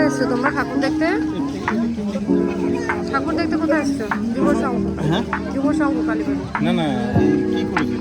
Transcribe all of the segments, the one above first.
এসছো তোমরা ঠাকুর দেখতে? ঠাকুর দেখতে কোথায় এসছো? যুব সংঘ। হ্যাঁ, যুব সংঘ কালীবাড়ি। না না, কি করেছে?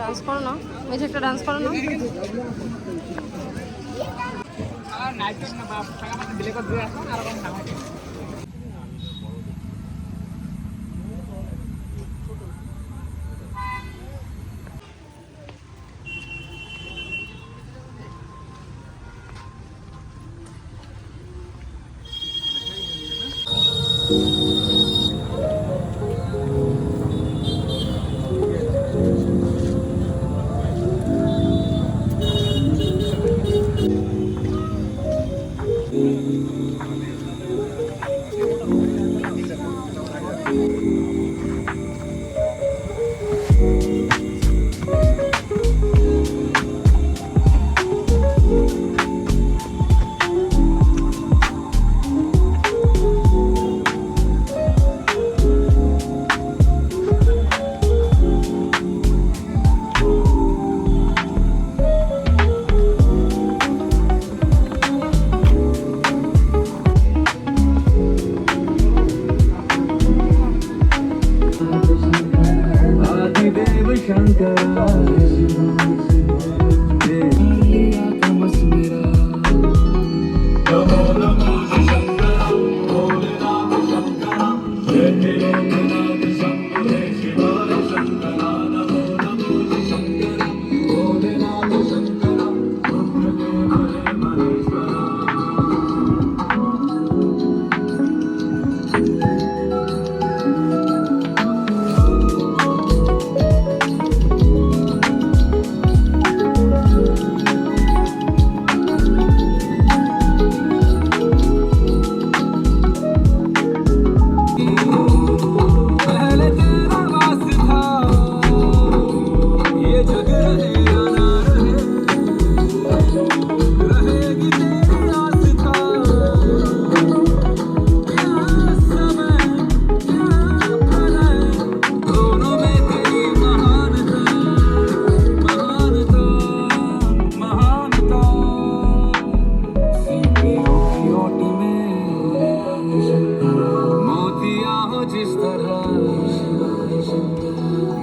ডান্স করো না, এই যে একটা ডান্স করো না।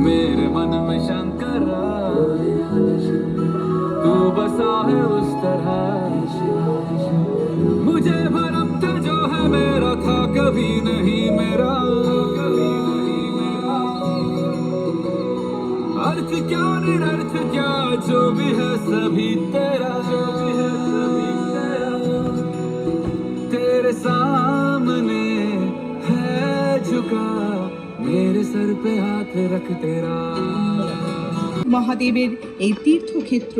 मेरे मन में शंकर तू बसा है उस तरह मुझे भरम था जो है मेरा था कभी नहीं मेरा अर्थ क्या निरर्थ क्या जो भी है सभी तेरा तेरे सामने है झुका मेरे सर पे हाथ रख तेरा। মহাদেবের এই তীর্থক্ষেত্র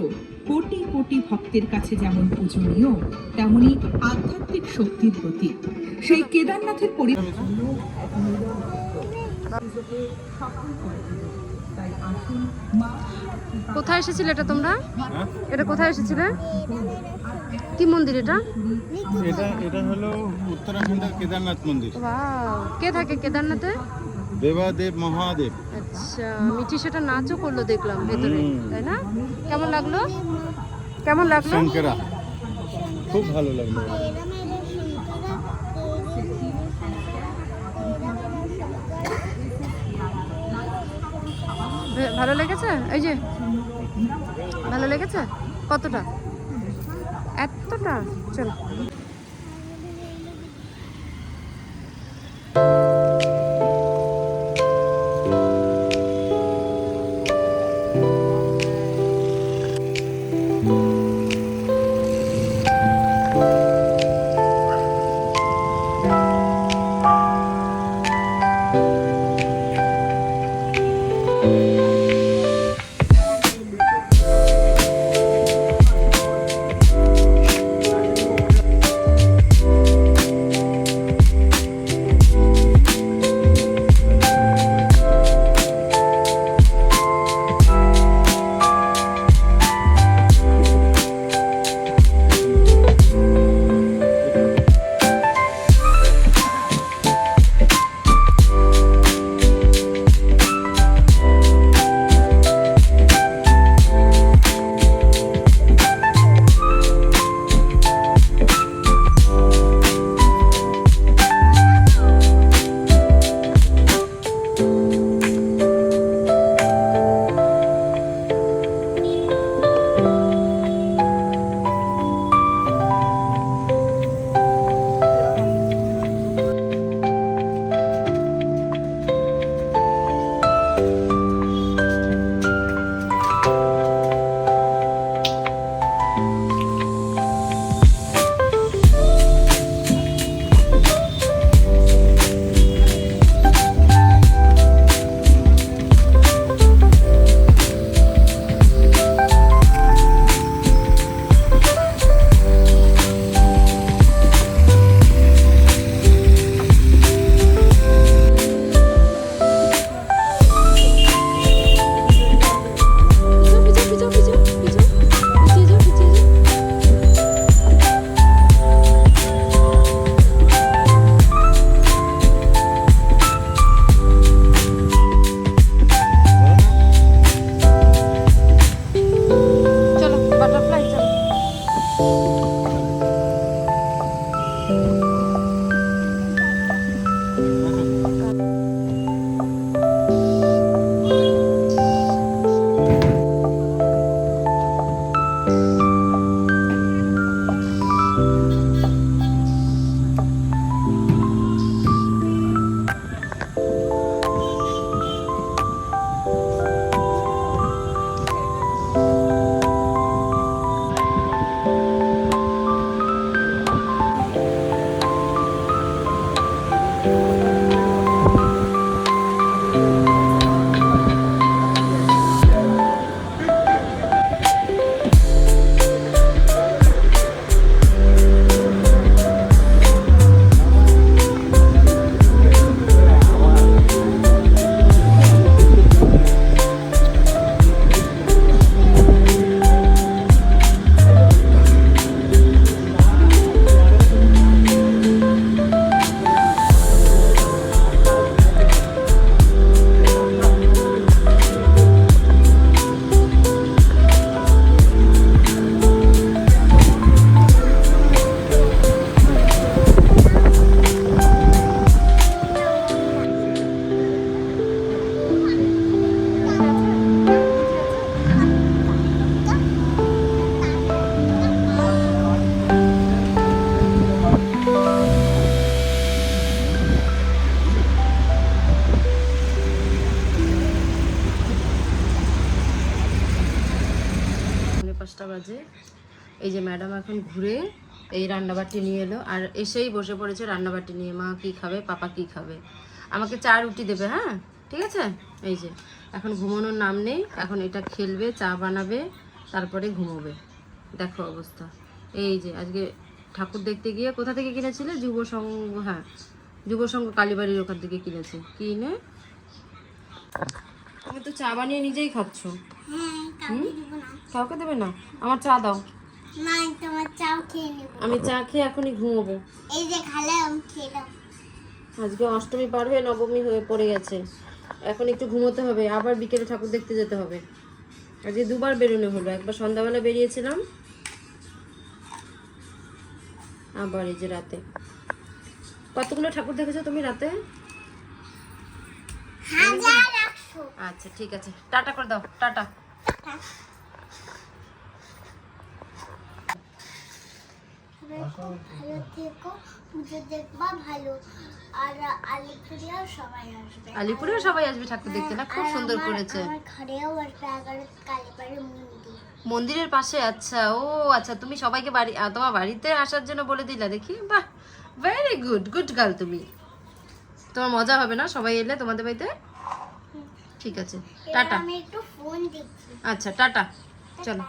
কোটি কোটি ভক্তের কাছে যেমন পূজনীয় তেমনি আধ্যাত্মিক শক্তির প্রতীক। সেই কেদারনাথের কোথায় এসেছিলে এটা তোমরা? এটা কোথায় এসেছিলে? কি মন্দির এটা? এটা হলো উত্তরাখণ্ডের কেদারনাথ মন্দির। ওয়াও, কে থাকে কেদারনাথে? দেবাদেব মহাদেব। আচ্ছা, মিঠি সেটা নাচও করলো দেখলাম ভেতরে, তাই না? কেমন লাগলো? কেমন লাগলো? শঙ্করা খুব ভালো লাগলো। ভালো লেগেছে? এই যে ভালো লেগেছে? কতটা? এতটা? চলো। বাজে। এই যে ম্যাডাম এখন ঘুরে এই রান্নাবাটি নিয়ে এলো আর এসেই বসে পড়েছে রান্নাবাটি নিয়ে। মা কি খাবে, পাপা কি খাবে, আমাকে 4 রুটি দেবে। হ্যাঁ ঠিক আছে। এই যে এখন ঘুমানোর নাম নেই, এখন এটা খেলবে, চা বানাবে, তারপরে ঘুমোবে। দেখো অবস্থা। এই যে আজকে ঠাকুর দেখতে গিয়ে কোথা থেকে কিনেছিলে? যুব সংঘ। হ্যাঁ যুব সংঘ কালীবাড়ির ওখান থেকে কিনেছে। কিনে তুমি তো চা বানিয়ে নিজেই খাচ্ছ। কাউকে দেবে না? আমার চা দাও। না, তোমার চাও খেয়ে নেব। আমি চা খেয়ে এখনই ঘুমোবো। এই যে খালাম খেলাম। আজকে অষ্টমী পার হয়ে নবমী হয়ে পড়ে গেছে, এখন একটু ঘুমোতে হবে, আবার বিকেলে ঠাকুর দেখতে যেতে হবে। আজকে 2 বার বেরোনো হলো, একবার সন্ধ্যাবেলা বেরিয়েছিলাম, আবার এই যে রাতে। কতগুলো ঠাকুর দেখেছো তুমি রাতে? 1000 এসো। আচ্ছা ঠিক আছে, টাটা করে দাও, টাটা। সবাই খুব ভালো থেকো, পুজো দেখবা ভালো। আর আলিপুরেও সবাই আসবে। আলিপুরেও সবাই আসবে ঠাকুর দেখতে না? খুব আর সুন্দর আমার- করেছে। আমার ঘরেও আসবে 11 কালীবাড়ি মন্দির। মন্দিরের পাশে? আচ্ছা, ও আচ্ছা, তুমি সবাইকে তোমার বাড়িতে আসার জন্য বলে দিলা, দেখি। বাহ, ভেরি গুড, গুড গার্ল তুমি। তোমার মজা হবে না সবাই এলে তোমাদের বাড়িতে? ঠিক আছে, এবার টাটা। আমি একটু ফোন দেখছি। আচ্ছা, টাটা, চলো।